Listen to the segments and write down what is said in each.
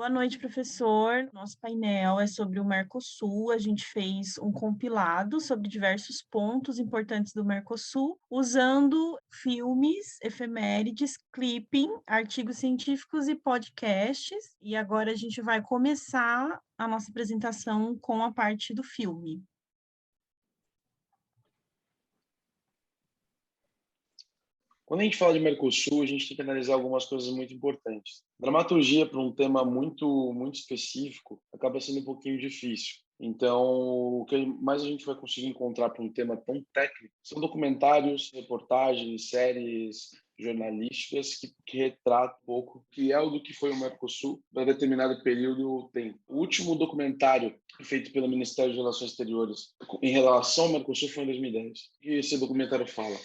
Boa noite, professor. Nosso painel é sobre o Mercosul. A gente fez um compilado sobre diversos pontos importantes do Mercosul, usando filmes, efemérides, clipping, artigos científicos e podcasts. E agora a gente vai começar a nossa apresentação com a parte do filme. Quando a gente fala de Mercosul, a gente tem que analisar algumas coisas muito importantes. Dramaturgia para um tema muito específico acaba sendo um pouquinho difícil. Então, o que mais a gente vai conseguir encontrar para um tema tão técnico são documentários, reportagens, séries jornalísticas que retratam um pouco o que é o do que foi o Mercosul para determinado período ou tempo. O último documentário feito pelo Ministério de Relações Exteriores em relação ao Mercosul foi em 2010. O que esse documentário fala?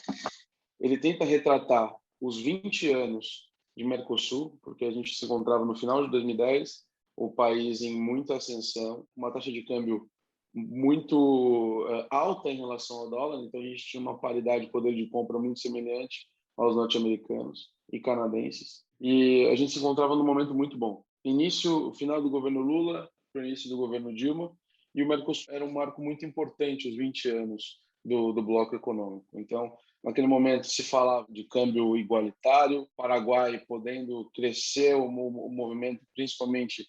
Ele tenta retratar os 20 anos de Mercosul, porque a gente se encontrava no final de 2010, o país em muita ascensão, uma taxa de câmbio muito alta em relação ao dólar, então a gente tinha uma paridade de poder de compra muito semelhante aos norte-americanos e canadenses. E a gente se encontrava num momento muito bom. Final do governo Lula, para o início do governo Dilma, e o Mercosul era um marco muito importante, os 20 anos do bloco econômico. Então, naquele momento se falava de câmbio igualitário, Paraguai podendo crescer o movimento, principalmente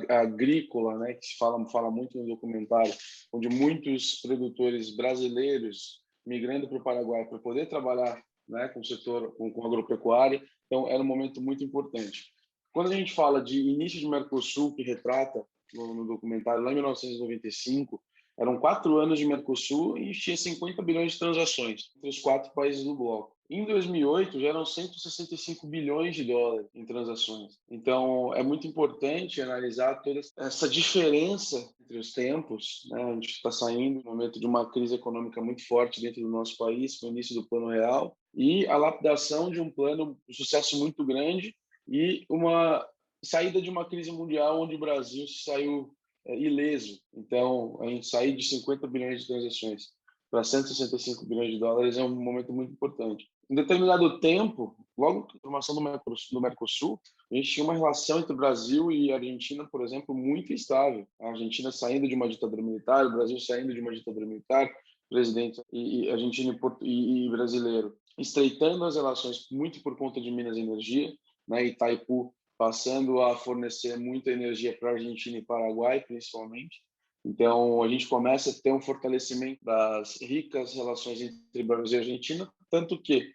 agrícola, né, que se fala muito no documentário, onde muitos produtores brasileiros migrando para o Paraguai para poder trabalhar, né, com o setor, com agropecuária. Então, era um momento muito importante. Quando a gente fala de início de Mercosul, que retrata no documentário lá em 1995, eram 4 anos de Mercosul e tinha 50 bilhões de transações entre os 4 países do bloco. Em 2008, já eram 165 bilhões de dólares em transações. Então, é muito importante analisar toda essa diferença entre os tempos, né? A gente está saindo do momento de uma crise econômica muito forte dentro do nosso país, com o início do Plano Real, e a lapidação de um plano de sucesso muito grande e uma saída de uma crise mundial onde o Brasil saiu ileso. Então, a gente sair de 50 bilhões de transações para 165 bilhões de dólares é um momento muito importante. Em determinado tempo, logo com a formação do Mercosul, a gente tinha uma relação entre o Brasil e a Argentina, por exemplo, muito instável. A Argentina saindo de uma ditadura militar, o Brasil saindo de uma ditadura militar, presidente e argentino e brasileiro estreitando as relações muito por conta de Minas Energia, né, Itaipu passando a fornecer muita energia para a Argentina e Paraguai, principalmente. Então, a gente começa a ter um fortalecimento das ricas relações entre Brasil e Argentina, tanto que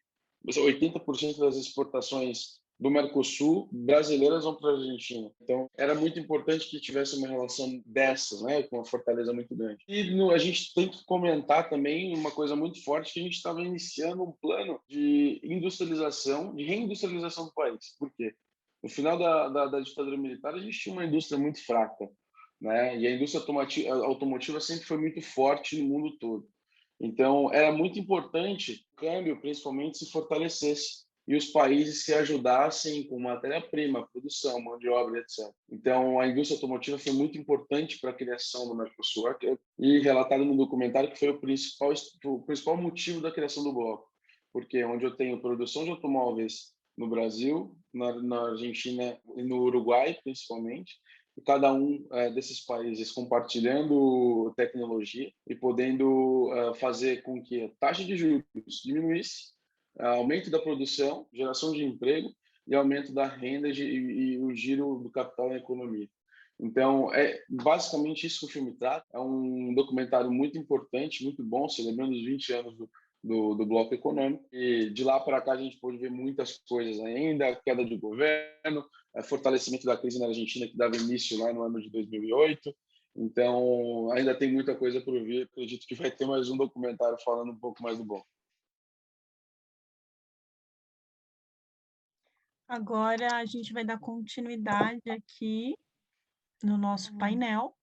80% das exportações do Mercosul brasileiras vão para a Argentina. Então, era muito importante que tivesse uma relação dessas, né, com uma fortaleza muito grande. E a gente tem que comentar também uma coisa muito forte, que a gente estava iniciando um plano de industrialização, de reindustrialização do país. Por quê? No final da ditadura militar, a gente tinha uma indústria muito fraca, né? E a indústria automotiva sempre foi muito forte no mundo todo. Então, era muito importante que o câmbio, principalmente, se fortalecesse e os países se ajudassem com matéria-prima, produção, mão de obra, etc. Então, a indústria automotiva foi muito importante para a criação do Mercosul e relatado no documentário que foi o principal motivo da criação do bloco, porque onde eu tenho produção de automóveis no Brasil, na Argentina e no Uruguai, principalmente, e cada um desses países compartilhando tecnologia e podendo fazer com que a taxa de juros diminuísse, aumento da produção, geração de emprego e aumento da renda e o giro do capital na economia. Então, é basicamente isso que o filme trata. É um documentário muito importante, muito bom, celebrando os 20 anos do bloco econômico. E de lá para cá a gente pôde ver muitas coisas ainda, queda de governo, fortalecimento da crise na Argentina que dava início lá no ano de 2008. Então, ainda tem muita coisa por vir. Acredito que vai ter mais um documentário falando um pouco mais do bloco. Agora a gente vai dar continuidade aqui no nosso painel.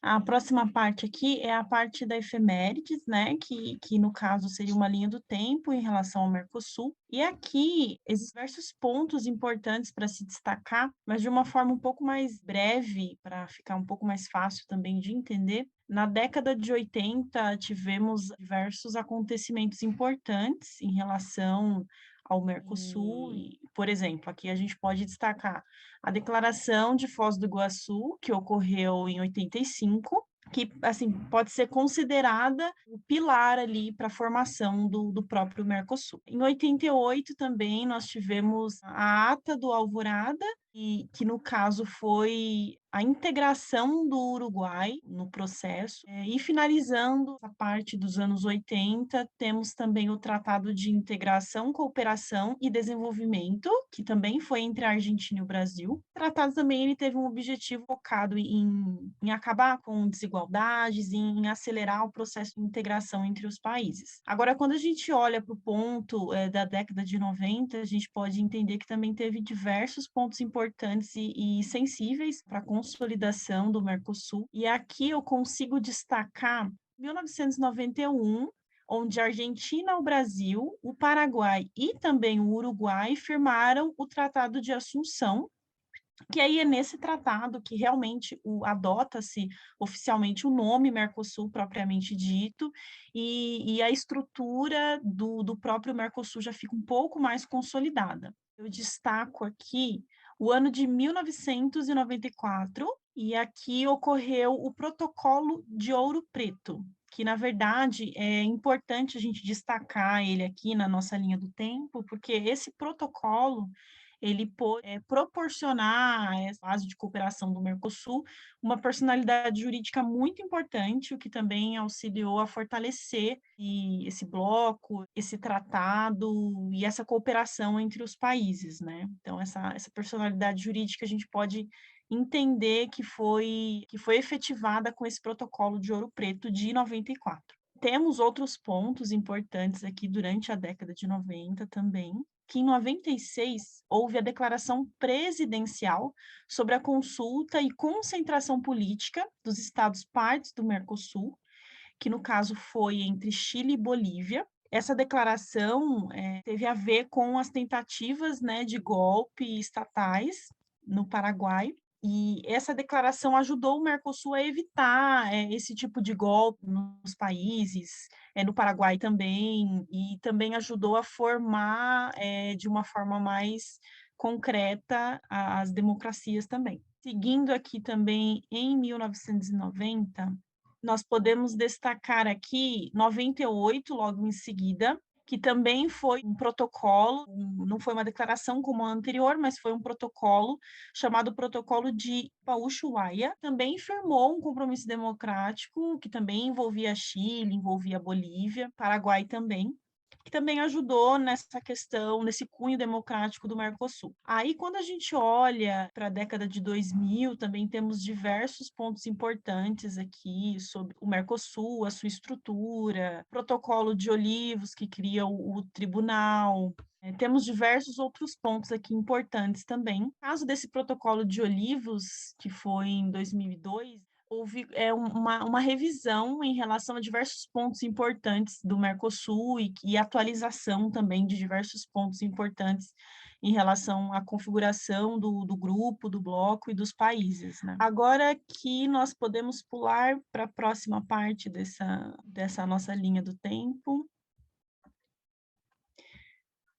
A próxima parte aqui é a parte da efemérides, né? Que no caso seria uma linha do tempo em relação ao Mercosul. E aqui existem diversos pontos importantes para se destacar, mas de uma forma um pouco mais breve, para ficar um pouco mais fácil também de entender. Na década de 80, tivemos diversos acontecimentos importantes em relação ao Mercosul. E, por exemplo, aqui a gente pode destacar a Declaração de Foz do Iguaçu, que ocorreu em 85, que assim pode ser considerada o pilar ali para a formação do próprio Mercosul. Em 88 também nós tivemos a Ata do Alvorada, e que no caso foi a integração do Uruguai no processo. E finalizando a parte dos anos 80, temos também o Tratado de Integração, Cooperação e Desenvolvimento, que também foi entre a Argentina e o Brasil. O tratado também ele teve um objetivo focado em acabar com desigualdades, em acelerar o processo de integração entre os países. Agora, quando a gente olha para o ponto da década de 90, a gente pode entender que também teve diversos pontos importantes e sensíveis para a consolidação do Mercosul. E aqui eu consigo destacar 1991, onde a Argentina, o Brasil, o Paraguai e também o Uruguai firmaram o Tratado de Assunção, que aí é nesse tratado que realmente adota-se oficialmente o nome Mercosul propriamente dito, e a estrutura do próprio Mercosul já fica um pouco mais consolidada. Eu destaco aqui o ano de 1994, e aqui ocorreu o Protocolo de Ouro Preto, que, na verdade, é importante a gente destacar ele aqui na nossa linha do tempo, porque esse protocolo ele pôde proporcionar a essa base de cooperação do Mercosul uma personalidade jurídica muito importante, o que também auxiliou a fortalecer esse bloco, esse tratado e essa cooperação entre os países, né? Então, essa personalidade jurídica a gente pode entender que foi efetivada com esse protocolo de Ouro Preto de 94. Temos outros pontos importantes aqui durante a década de 90 também, que em 96 houve a declaração presidencial sobre a consulta e concentração política dos estados partes do Mercosul, que no caso foi entre Chile e Bolívia. Essa declaração teve a ver com as tentativas, né, de golpe estatais no Paraguai, e essa declaração ajudou o Mercosul a evitar esse tipo de golpe nos países, no Paraguai também, e também ajudou a formar de uma forma mais concreta as democracias também. Seguindo aqui também, em 1990, nós podemos destacar aqui 98, logo em seguida, que também foi um protocolo, não foi uma declaração como a anterior, mas foi um protocolo chamado Protocolo de Ushuaia. Também firmou um compromisso democrático que também envolvia Chile, envolvia Bolívia, Paraguai também, que também ajudou nessa questão, nesse cunho democrático do Mercosul. Aí, quando a gente olha para a década de 2000, também temos diversos pontos importantes aqui sobre o Mercosul, a sua estrutura, protocolo de Olivos, que cria o tribunal. Temos diversos outros pontos aqui importantes também. No caso desse protocolo de Olivos, que foi em 2002, houve uma revisão em relação a diversos pontos importantes do Mercosul e atualização também de diversos pontos importantes em relação à configuração do grupo, do bloco e dos países, né? Agora que nós podemos pular para a próxima parte dessa nossa linha do tempo.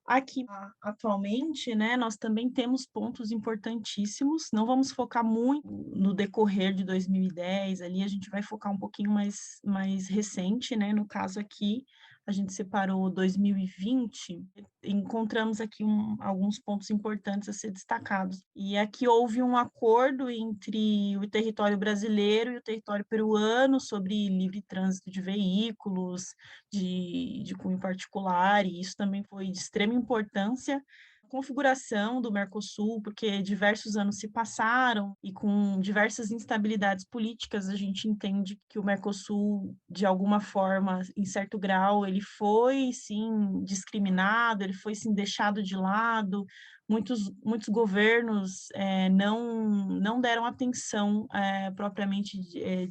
Aqui, atualmente, né, nós também temos pontos importantíssimos, não vamos focar muito no decorrer de 2010, ali a gente vai focar um pouquinho mais recente, né, no caso aqui, a gente separou 2020, encontramos aqui alguns pontos importantes a ser destacados. E aqui houve um acordo entre o território brasileiro e o território peruano sobre livre trânsito de veículos, de cunho particular, e isso também foi de extrema importância. A configuração do Mercosul, porque diversos anos se passaram e com diversas instabilidades políticas, a gente entende que o Mercosul, de alguma forma, em certo grau, ele foi, sim, discriminado, ele foi, sim, deixado de lado. Muitos governos não deram atenção propriamente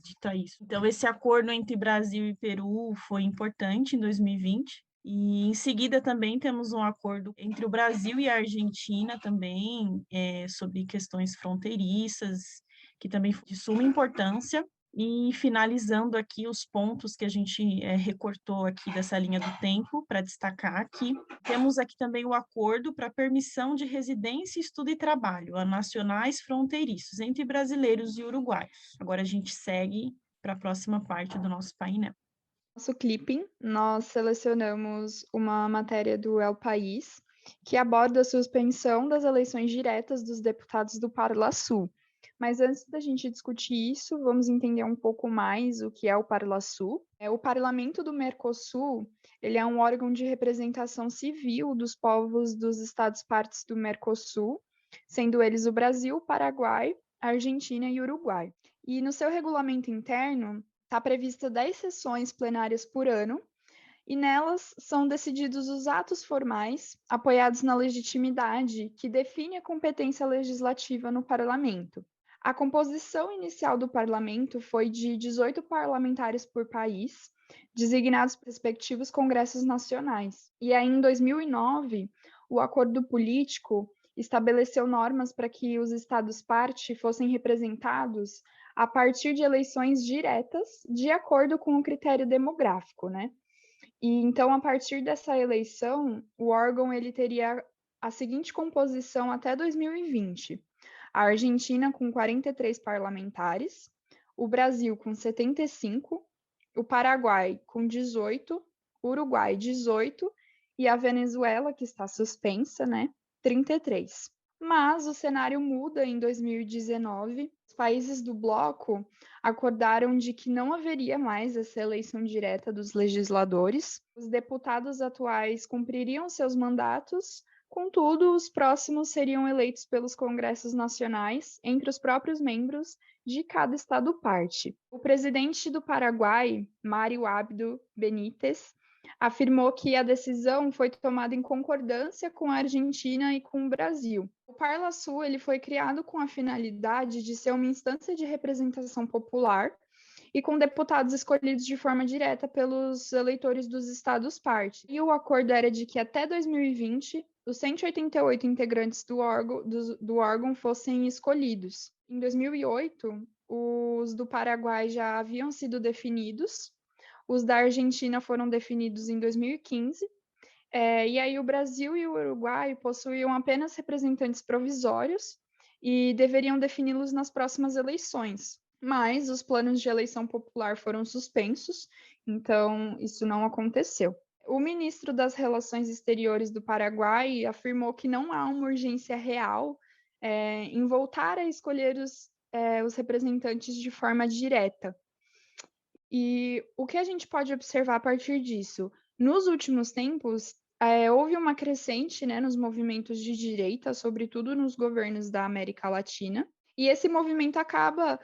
dita a isso. Então, esse acordo entre Brasil e Peru foi importante em 2020. E em seguida também temos um acordo entre o Brasil e a Argentina também sobre questões fronteiriças, que também foi de suma importância. E finalizando aqui os pontos que a gente recortou aqui dessa linha do tempo, para destacar aqui, temos aqui também o acordo para permissão de residência, estudo e trabalho a nacionais fronteiriços entre brasileiros e uruguaios. Agora a gente segue para a próxima parte do nosso painel. Nosso clipping, nós selecionamos uma matéria do El País, que aborda a suspensão das eleições diretas dos deputados do Parlasul. Mas antes da gente discutir isso, vamos entender um pouco mais o que é o Parlasul. O Parlamento do Mercosul, ele é um órgão de representação civil dos povos dos estados partes do Mercosul, sendo eles o Brasil, Paraguai, Argentina e Uruguai. E no seu regulamento interno, está prevista 10 sessões plenárias por ano, e nelas são decididos os atos formais apoiados na legitimidade que define a competência legislativa no parlamento. A composição inicial do parlamento foi de 18 parlamentares por país, designados por respectivos congressos nacionais. E aí, em 2009, o acordo político estabeleceu normas para que os estados-parte fossem representados a partir de eleições diretas, de acordo com o critério demográfico, né? E então, a partir dessa eleição, o órgão ele teria a seguinte composição até 2020: a Argentina com 43 parlamentares, o Brasil com 75, o Paraguai com 18, o Uruguai 18 e a Venezuela, que está suspensa, né, 33. Mas o cenário muda em 2019. Os países do bloco acordaram de que não haveria mais essa eleição direta dos legisladores. Os deputados atuais cumpririam seus mandatos, contudo, os próximos seriam eleitos pelos congressos nacionais, entre os próprios membros de cada estado-parte. O presidente do Paraguai, Mário Abdo Benítez, afirmou que a decisão foi tomada em concordância com a Argentina e com o Brasil. O Parlasul ele foi criado com a finalidade de ser uma instância de representação popular e com deputados escolhidos de forma direta pelos eleitores dos estados-parte. E o acordo era de que até 2020 os 188 integrantes do órgão fossem escolhidos. Em 2008, os do Paraguai já haviam sido definidos, os da Argentina foram definidos em 2015, e aí o Brasil e o Uruguai possuíam apenas representantes provisórios e deveriam defini-los nas próximas eleições. Mas os planos de eleição popular foram suspensos, então isso não aconteceu. O ministro das Relações Exteriores do Paraguai afirmou que não há uma urgência real em voltar a escolher os representantes de forma direta. E o que a gente pode observar a partir disso? Nos últimos tempos, houve uma crescente, né, nos movimentos de direita, sobretudo nos governos da América Latina, e esse movimento acaba,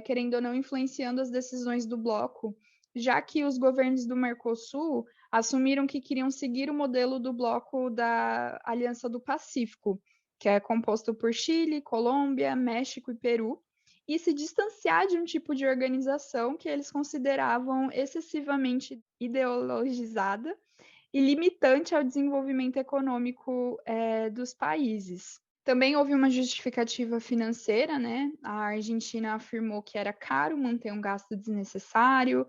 querendo ou não, influenciando as decisões do bloco, já que os governos do Mercosul assumiram que queriam seguir o modelo do bloco da Aliança do Pacífico, que é composto por Chile, Colômbia, México e Peru, e se distanciar de um tipo de organização que eles consideravam excessivamente ideologizada e limitante ao desenvolvimento econômico dos países. Também houve uma justificativa financeira, né? A Argentina afirmou que era caro manter um gasto desnecessário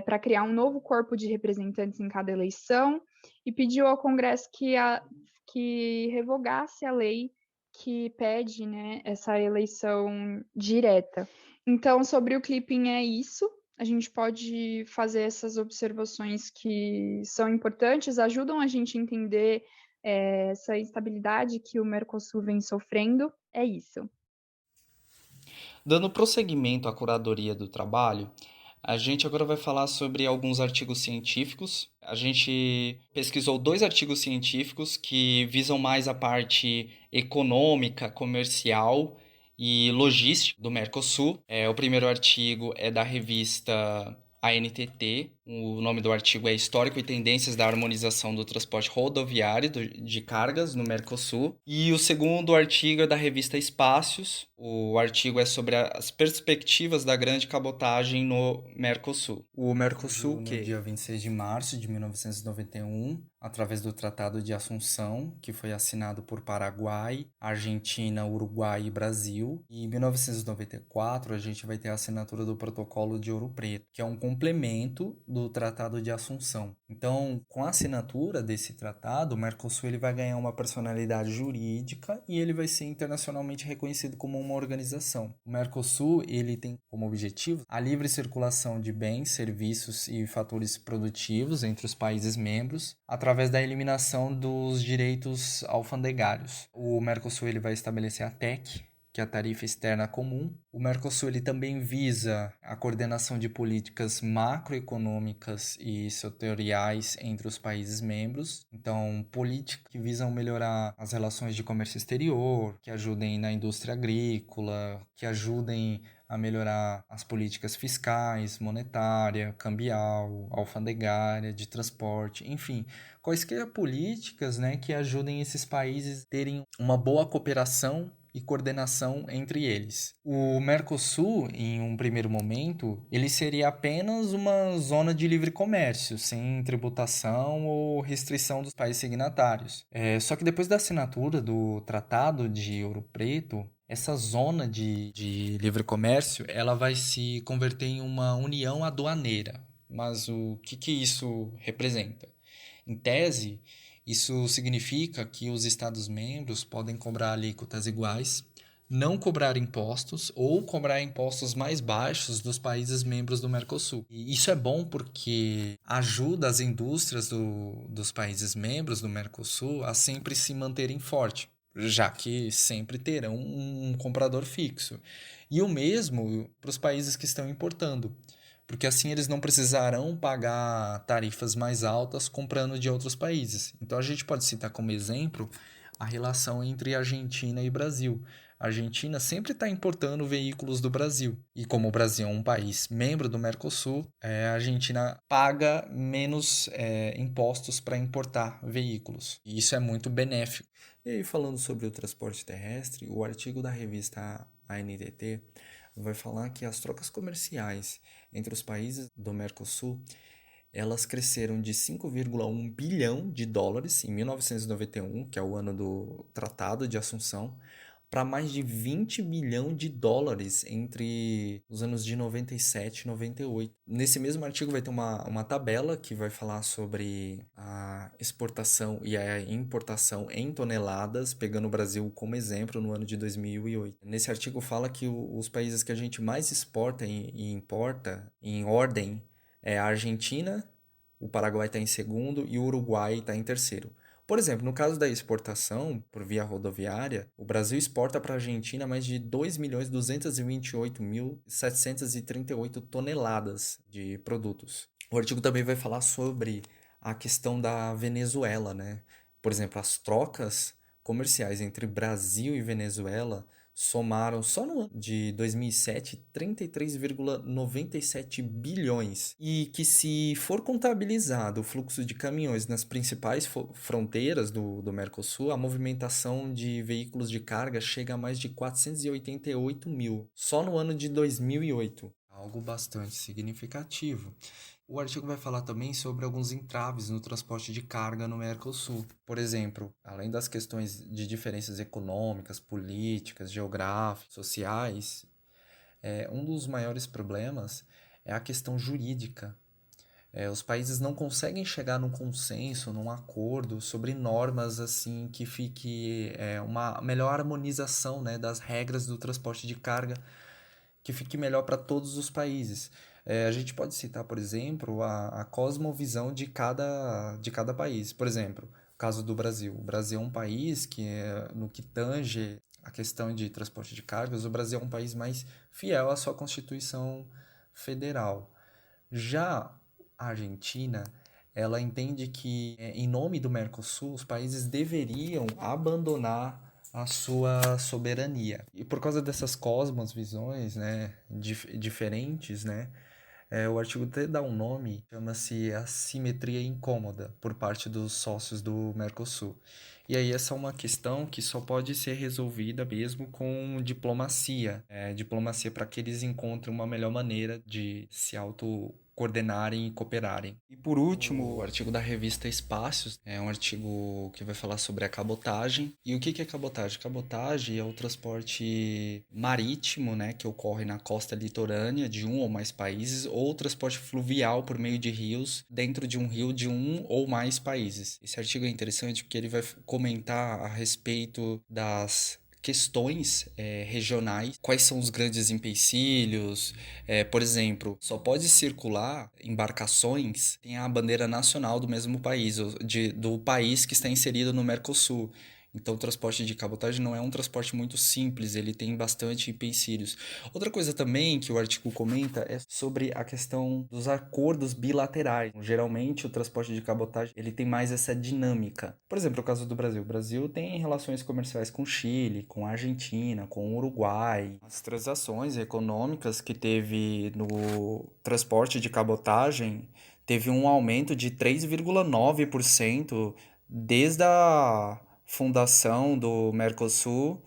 para criar um novo corpo de representantes em cada eleição e pediu ao Congresso que revogasse a lei que pede, né, essa eleição direta. Então, sobre o clipping é isso. A gente pode fazer essas observações que são importantes, ajudam a gente a entender essa instabilidade que o Mercosul vem sofrendo. É isso. Dando prosseguimento à curadoria do trabalho, a gente agora vai falar sobre alguns artigos científicos. A gente pesquisou 2 artigos científicos que visam mais a parte econômica, comercial e logística do Mercosul. O primeiro artigo é da revista ANTT, O nome do artigo é Histórico e Tendências da Harmonização do Transporte Rodoviário de Cargas no Mercosul. E o segundo artigo é da revista Espaços. O artigo é sobre as perspectivas da grande cabotagem no Mercosul. O Mercosul, que no dia 26 de março de 1991, através do Tratado de Assunção, que foi assinado por Paraguai, Argentina, Uruguai e Brasil. E em 1994, a gente vai ter a assinatura do Protocolo de Ouro Preto, que é um complemento do Tratado de Assunção. Então, com a assinatura desse tratado, o Mercosul ele vai ganhar uma personalidade jurídica e ele vai ser internacionalmente reconhecido como uma organização. O Mercosul ele tem como objetivo a livre circulação de bens, serviços e fatores produtivos entre os países membros, através da eliminação dos direitos alfandegários. O Mercosul ele vai estabelecer a TEC, que é a Tarifa Externa Comum. O Mercosul ele também visa a coordenação de políticas macroeconômicas e setoriais entre os países membros. Então, políticas que visam melhorar as relações de comércio exterior, que ajudem na indústria agrícola, que ajudem a melhorar as políticas fiscais, monetária, cambial, alfandegária, de transporte, enfim, quaisquer políticas, né, que ajudem esses países a terem uma boa cooperação e coordenação entre eles. O Mercosul, em um primeiro momento, ele seria apenas uma zona de livre comércio, sem tributação ou restrição dos países signatários. Só que depois da assinatura do Tratado de Ouro Preto, essa zona de livre comércio ela vai se converter em uma união aduaneira. Mas o que isso representa? Em tese, isso significa que os Estados-membros podem cobrar alíquotas iguais, não cobrar impostos ou cobrar impostos mais baixos dos países membros do Mercosul. E isso é bom porque ajuda as indústrias dos países membros do Mercosul a sempre se manterem fortes, já que sempre terão um comprador fixo. E o mesmo para os países que estão importando, porque assim eles não precisarão pagar tarifas mais altas comprando de outros países. Então a gente pode citar como exemplo a relação entre Argentina e Brasil. A Argentina sempre está importando veículos do Brasil. E como o Brasil é um país membro do Mercosul, a Argentina paga menos impostos para importar veículos. E isso é muito benéfico. E aí, falando sobre o transporte terrestre, o artigo da revista ANTT vai falar que as trocas comerciais entre os países do Mercosul, elas cresceram de 5,1 bilhão de dólares em 1991, que é o ano do Tratado de Assunção, para mais de 20 bilhão de dólares entre os anos de 97 e 98. Nesse mesmo artigo vai ter uma tabela que vai falar sobre a exportação e a importação em toneladas, pegando o Brasil como exemplo no ano de 2008. Nesse artigo fala que os países que a gente mais exporta e importa em ordem é a Argentina, o Paraguai está em segundo e o Uruguai está em terceiro. Por exemplo, no caso da exportação por via rodoviária, o Brasil exporta para a Argentina mais de 2.228.738 toneladas de produtos. O artigo também vai falar sobre a questão da Venezuela, né? Por exemplo, as trocas comerciais entre Brasil e Venezuela somaram só no ano de 2007 33,97 bilhões. E que se for contabilizado o fluxo de caminhões nas principais fronteiras do Mercosul, a movimentação de veículos de carga chega a mais de 488 mil, só no ano de 2008. Algo bastante significativo. O artigo vai falar também sobre alguns entraves no transporte de carga no Mercosul. Por exemplo, além das questões de diferenças econômicas, políticas, geográficas, sociais, um dos maiores problemas é a questão jurídica. Os países não conseguem chegar num consenso, num acordo sobre normas assim que fique uma melhor harmonização, né, das regras do transporte de carga, que fique melhor para todos os países. A gente pode citar, por exemplo, a cosmovisão de cada país. Por exemplo, o caso do Brasil. O Brasil é um país que, no que tange a questão de transporte de cargas, o Brasil é um país mais fiel à sua Constituição Federal. Já a Argentina, ela entende que, em nome do Mercosul, os países deveriam abandonar a sua soberania. E por causa dessas cosmovisões, né, diferentes, né, O artigo até dá um nome, chama-se assimetria incômoda por parte dos sócios do Mercosul. E aí essa é uma questão que só pode ser resolvida mesmo com diplomacia. Diplomacia para que eles encontrem uma melhor maneira de se autocoordenarem e cooperarem. E por último, o artigo da revista Espaços é um artigo que vai falar sobre a cabotagem. E o que é cabotagem? Cabotagem é o transporte marítimo, né, que ocorre na costa litorânea de um ou mais países, ou transporte fluvial por meio de rios dentro de um rio de um ou mais países. Esse artigo é interessante porque ele vai comentar a respeito das questões regionais, quais são os grandes empecilhos. Por exemplo, só pode circular embarcações que têm a bandeira nacional do mesmo país, do país que está inserido no Mercosul. Então, o transporte de cabotagem não é um transporte muito simples, ele tem bastante empecilhos. Outra coisa também que o artigo comenta é sobre a questão dos acordos bilaterais. Geralmente, o transporte de cabotagem ele tem mais essa dinâmica. Por exemplo, o caso do Brasil. O Brasil tem relações comerciais com o Chile, com a Argentina, com o Uruguai. As transações econômicas que teve no transporte de cabotagem teve um aumento de 3,9% desde a fundação do Mercosul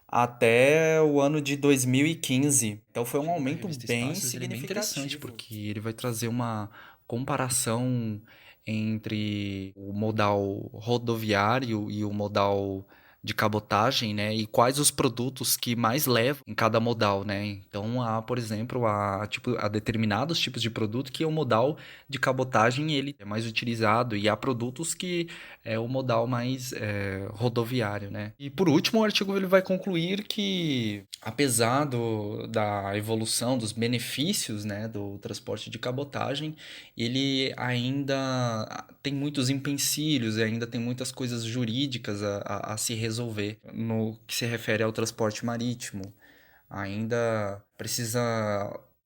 até o ano de 2015. Então foi um aumento bem significativo. Ele é bem interessante porque ele vai trazer uma comparação entre o modal rodoviário e o modal de cabotagem, né? E quais os produtos que mais levam em cada modal, né? Então há, por exemplo, há determinados tipos de produto que o modal de cabotagem ele é mais utilizado e há produtos que é o modal mais rodoviário, né? E por último, o artigo ele vai concluir que, apesar da evolução dos benefícios, né, do transporte de cabotagem, ele ainda tem muitos empecilhos, ainda tem muitas coisas jurídicas a se resolver no que se refere ao transporte marítimo. Ainda precisa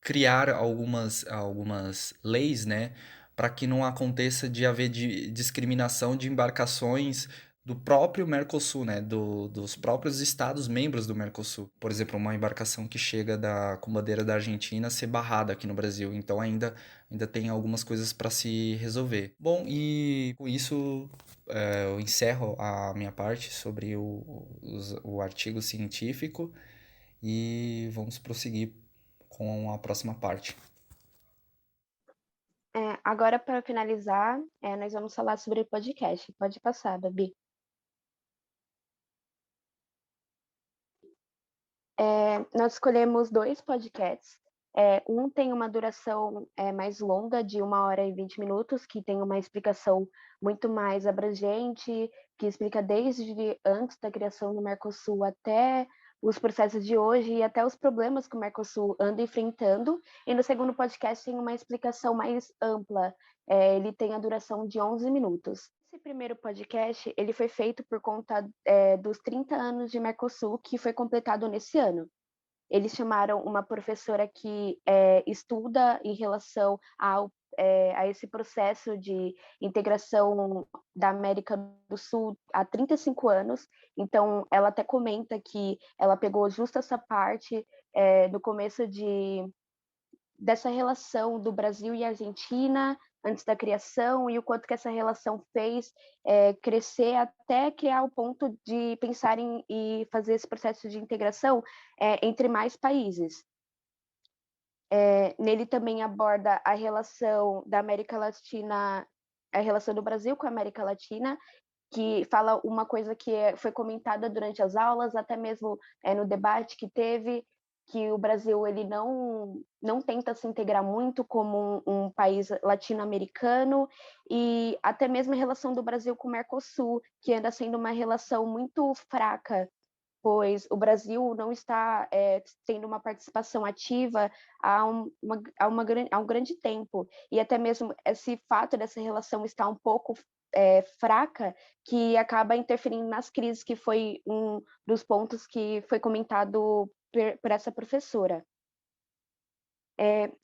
criar algumas leis, né, para que não aconteça de haver discriminação de embarcações do próprio Mercosul, né, dos próprios estados membros do Mercosul. Por exemplo, uma embarcação que chega com bandeira da Argentina ser barrada aqui no Brasil. Então ainda tem algumas coisas para se resolver. Bom, e com isso eu encerro a minha parte sobre o artigo científico e vamos prosseguir com a próxima parte. Agora, para finalizar, nós vamos falar sobre o podcast. Pode passar, Babi. Nós escolhemos 2 podcasts. Um tem uma duração mais longa, de 1h20, que tem uma explicação muito mais abrangente, que explica desde antes da criação do Mercosul até os processos de hoje e até os problemas que o Mercosul anda enfrentando. E no segundo podcast tem uma explicação mais ampla. Ele tem a duração de 11 minutos. Esse primeiro podcast ele foi feito por conta dos 30 anos de Mercosul, que foi completado nesse ano. Eles chamaram uma professora que estuda em relação a esse processo de integração da América do Sul há 35 anos. Então, ela até comenta que ela pegou justo essa parte do começo dessa relação do Brasil e Argentina antes da criação e o quanto que essa relação fez crescer até criar o ponto de pensar em fazer esse processo de integração entre mais países. Nele também aborda a relação da América Latina, a relação do Brasil com a América Latina, que fala uma coisa que foi comentada durante as aulas, até mesmo no debate que teve, que o Brasil ele não tenta se integrar muito como um país latino-americano, e até mesmo a relação do Brasil com o Mercosul, que anda sendo uma relação muito fraca, pois o Brasil não está tendo uma participação ativa há um grande tempo, e até mesmo esse fato dessa relação estar um pouco fraca, que acaba interferindo nas crises, que foi um dos pontos que foi comentado por essa professora.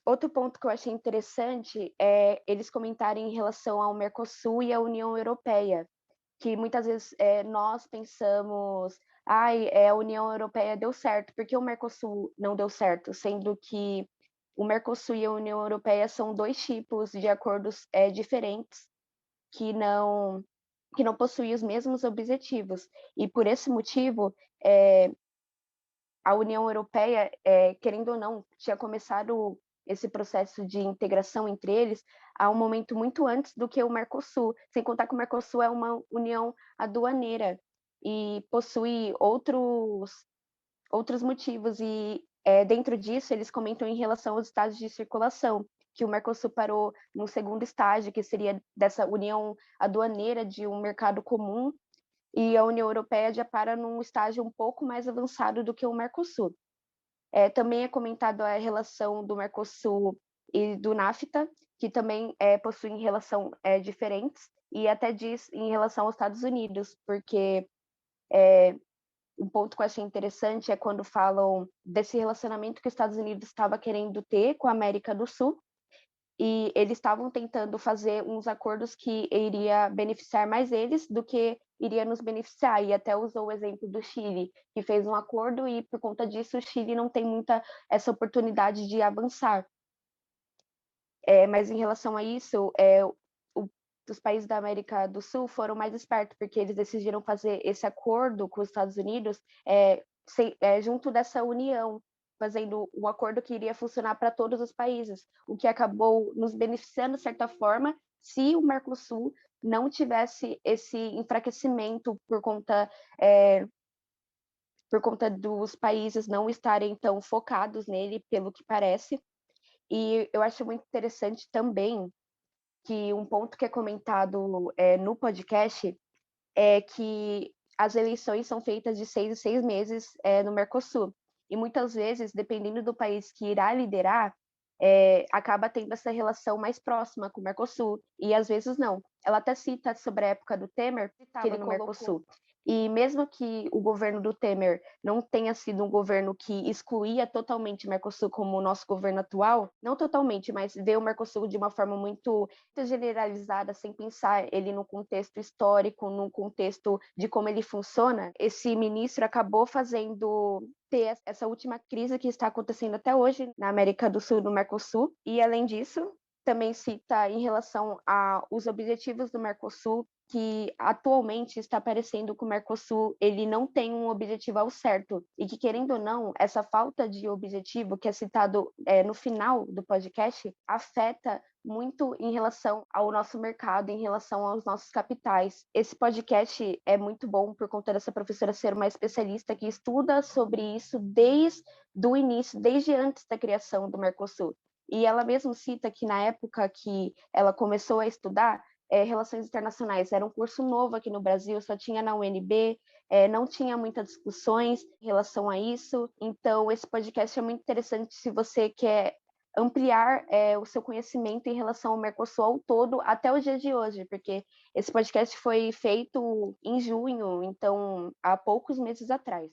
Outro ponto que eu achei interessante é eles comentarem em relação ao Mercosul e à União Europeia, que muitas vezes nós pensamos, a União Europeia deu certo, por que o Mercosul não deu certo? Sendo que o Mercosul e a União Europeia são dois tipos de acordos diferentes que não possuem os mesmos objetivos. E por esse motivo, a União Europeia, querendo ou não, tinha começado esse processo de integração entre eles a um momento muito antes do que o Mercosul, sem contar que o Mercosul é uma união aduaneira e possui outros motivos, e dentro disso eles comentam em relação aos estágios de circulação, que o Mercosul parou no segundo estágio, que seria dessa união aduaneira de um mercado comum, e a União Europeia já para num estágio um pouco mais avançado do que o Mercosul. Também é comentado a relação do Mercosul e do NAFTA, que também possuem relação diferentes, e até diz em relação aos Estados Unidos, porque um ponto que eu achei interessante é quando falam desse relacionamento que os Estados Unidos estava querendo ter com a América do Sul, e eles estavam tentando fazer uns acordos que iria beneficiar mais eles do que iria nos beneficiar, e até usou o exemplo do Chile, que fez um acordo e por conta disso o Chile não tem muita essa oportunidade de avançar. Mas em relação a isso, os países da América do Sul foram mais espertos, porque eles decidiram fazer esse acordo com os Estados Unidos junto dessa união, fazendo um acordo que iria funcionar para todos os países, o que acabou nos beneficiando de certa forma, se o Mercosul não tivesse esse enfraquecimento por conta dos países não estarem tão focados nele, pelo que parece. E eu acho muito interessante também que um ponto que é comentado no podcast é que as eleições são feitas de 6 em 6 meses no Mercosul. E muitas vezes, dependendo do país que irá liderar, acaba tendo essa relação mais próxima com o Mercosul, e às vezes não. Ela até cita sobre a época do Temer, que ele no Mercosul. E mesmo que o governo do Temer não tenha sido um governo que excluía totalmente o Mercosul como o nosso governo atual, não totalmente, mas vê o Mercosul de uma forma muito generalizada, sem pensar ele no contexto histórico, no contexto de como ele funciona, esse ministro acabou fazendo ter essa última crise que está acontecendo até hoje na América do Sul, no Mercosul, e além disso, também cita em relação aos objetivos do Mercosul, que atualmente está parecendo que o Mercosul ele não tem um objetivo ao certo, e que, querendo ou não, essa falta de objetivo que é citado no final do podcast afeta muito em relação ao nosso mercado, em relação aos nossos capitais. Esse podcast é muito bom por conta dessa professora ser uma especialista que estuda sobre isso desde o início, desde antes da criação do Mercosul. E ela mesma cita que na época que ela começou a estudar Relações Internacionais, era um curso novo aqui no Brasil, só tinha na UNB, não tinha muitas discussões em relação a isso. Então, esse podcast é muito interessante se você quer ampliar o seu conhecimento em relação ao Mercosul ao todo até o dia de hoje, porque esse podcast foi feito em junho, então há poucos meses atrás.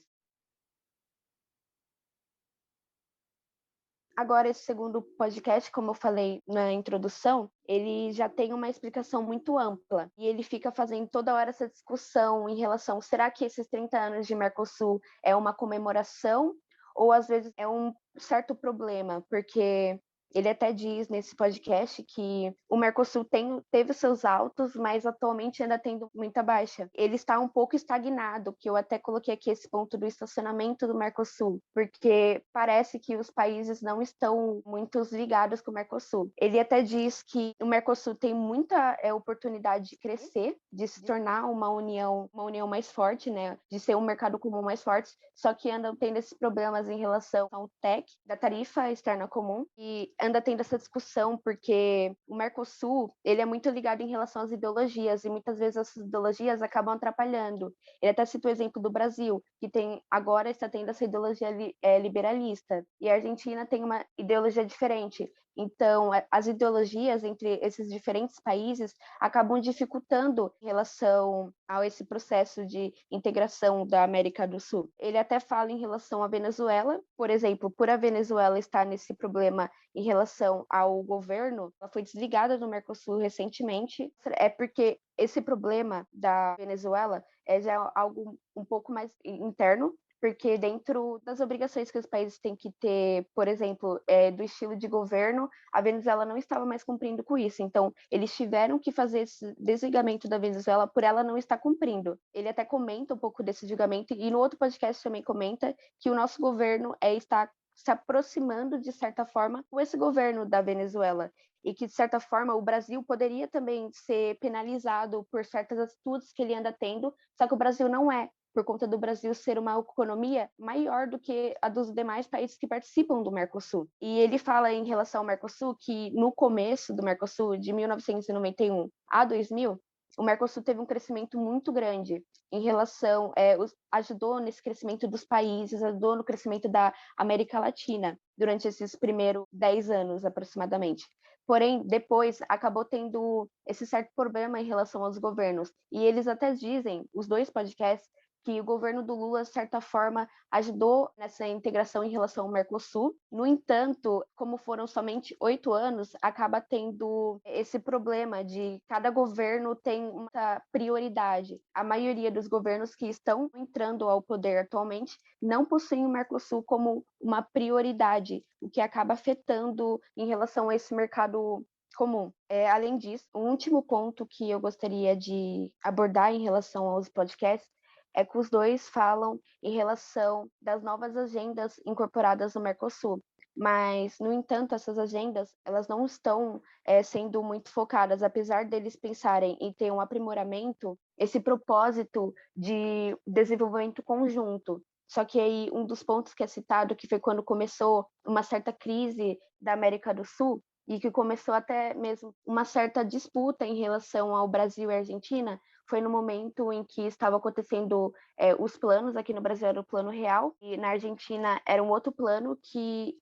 Agora, esse segundo podcast, como eu falei na introdução, ele já tem uma explicação muito ampla, e ele fica fazendo toda hora essa discussão em relação, será que esses 30 anos de Mercosul é uma comemoração ou às vezes é um certo problema, porque ele até diz nesse podcast que o Mercosul teve seus altos, mas atualmente ainda tem muita baixa. Ele está um pouco estagnado, que eu até coloquei aqui esse ponto do estacionamento do Mercosul, porque parece que os países não estão muito ligados com o Mercosul. Ele até diz que o Mercosul tem muita oportunidade de crescer, de se tornar uma união mais forte, né? De ser um mercado comum mais forte, só que andam tendo esses problemas em relação ao TEC, da tarifa externa comum, e anda tendo essa discussão porque o Mercosul, ele é muito ligado em relação às ideologias, e muitas vezes essas ideologias acabam atrapalhando. Ele até cita o exemplo do Brasil, que agora está tendo essa ideologia liberalista, e a Argentina tem uma ideologia diferente. Então, as ideologias entre esses diferentes países acabam dificultando em relação a esse processo de integração da América do Sul. Ele até fala em relação à Venezuela, por exemplo, por a Venezuela estar nesse problema em relação ao governo, ela foi desligada do Mercosul recentemente, porque esse problema da Venezuela é já algo um pouco mais interno, porque dentro das obrigações que os países têm que ter, por exemplo, do estilo de governo, a Venezuela não estava mais cumprindo com isso. Então, eles tiveram que fazer esse desligamento da Venezuela por ela não estar cumprindo. Ele até comenta um pouco desse julgamento, e no outro podcast também comenta que o nosso governo está se aproximando, de certa forma, com esse governo da Venezuela. E que, de certa forma, o Brasil poderia também ser penalizado por certas atitudes que ele anda tendo, só que o Brasil não é, por conta do Brasil ser uma economia maior do que a dos demais países que participam do Mercosul. E ele fala em relação ao Mercosul que no começo do Mercosul, de 1991 a 2000, o Mercosul teve um crescimento muito grande em relação, ajudou nesse crescimento dos países, ajudou no crescimento da América Latina durante esses primeiros 10 anos, aproximadamente. Porém, depois acabou tendo esse certo problema em relação aos governos. E eles até dizem, os dois podcasts, que o governo do Lula, de certa forma, ajudou nessa integração em relação ao Mercosul. No entanto, como foram somente 8 anos, acaba tendo esse problema de cada governo tem uma prioridade. A maioria dos governos que estão entrando ao poder atualmente não possuem o Mercosul como uma prioridade, o que acaba afetando em relação a esse mercado comum. Além disso, o último ponto que eu gostaria de abordar em relação aos podcasts é que os dois falam em relação das novas agendas incorporadas no Mercosul. Mas, no entanto, essas agendas elas não estão sendo muito focadas, apesar deles pensarem em ter um aprimoramento, esse propósito de desenvolvimento conjunto. Só que aí um dos pontos que é citado, que foi quando começou uma certa crise da América do Sul, e que começou até mesmo uma certa disputa em relação ao Brasil e Argentina, foi no momento em que estava acontecendo os planos. Aqui no Brasil era o plano real, e na Argentina era um outro plano que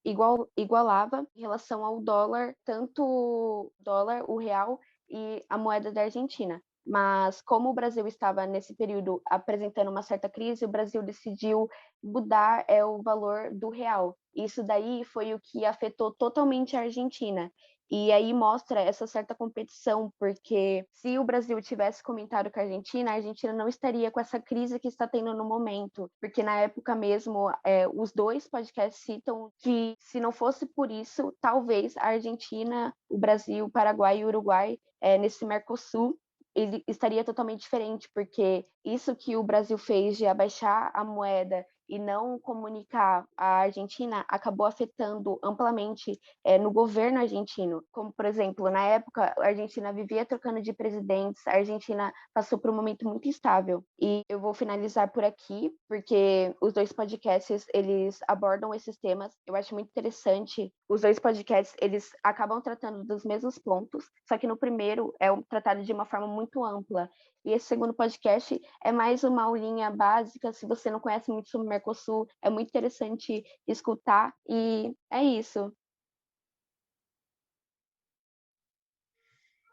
igualava em relação ao dólar, tanto o dólar, o real e a moeda da Argentina. Mas como o Brasil estava nesse período apresentando uma certa crise, o Brasil decidiu mudar o valor do real. Isso daí foi o que afetou totalmente a Argentina. E aí mostra essa certa competição, porque se o Brasil tivesse comentado com a Argentina não estaria com essa crise que está tendo no momento. Porque na época mesmo, os dois podcasts citam que se não fosse por isso, talvez a Argentina, o Brasil, o Paraguai e o Uruguai, nesse Mercosul, ele estaria totalmente diferente, porque isso que o Brasil fez de abaixar a moeda e não comunicar a Argentina acabou afetando amplamente no governo argentino. Como, por exemplo, na época, a Argentina vivia trocando de presidentes, a Argentina passou por um momento muito instável. E eu vou finalizar por aqui, porque os dois podcasts, eles abordam esses temas. Eu acho muito interessante. Os dois podcasts, eles acabam tratando dos mesmos pontos, só que no primeiro é tratado de uma forma muito ampla. E esse segundo podcast é mais uma aulinha básica. Se você não conhece muito sobre o Mercosul, é muito interessante escutar. E é isso.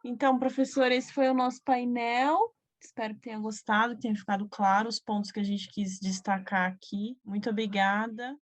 Então, professor, esse foi o nosso painel. Espero que tenha gostado, que tenha ficado claro os pontos que a gente quis destacar aqui. Muito obrigada.